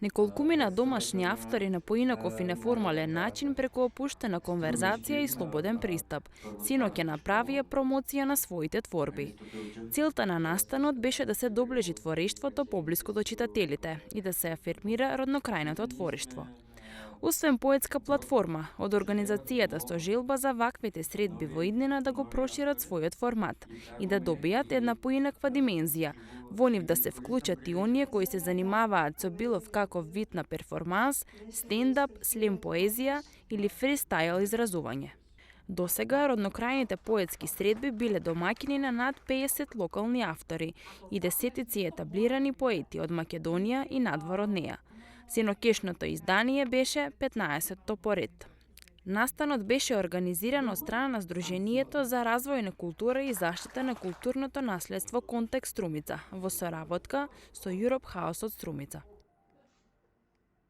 Неколкумина домашни автори на поинаков и неформален начин преку опуштена конверзација и слободен пристап, синоќа направија промоција на своите творби. Целта на настанот беше да се доближи творештвото поблиску до читателите и да се афирмира роднокрајното творештво. Освен поетска платформа, од организацијата со желба за ваквите средби во иднина да го прошират својот формат и да добијат една поинаква димензија, во нив да се вклучат и оние кои се занимаваат со билов каков вид на перформанс, стендап, слем поезија или фристайл изразување. Досега роднокрајните поетски средби биле домаќини на над 50 локални автори и десетици етаблирани поети од Македонија и надвор од неа. Сенокешното издание беше 15-то поред. Настанот беше организиран од страна на Сдруженијето за развој на култура и заштита на културното наследство Контекст Струмица во соработка со Europe House од Струмица.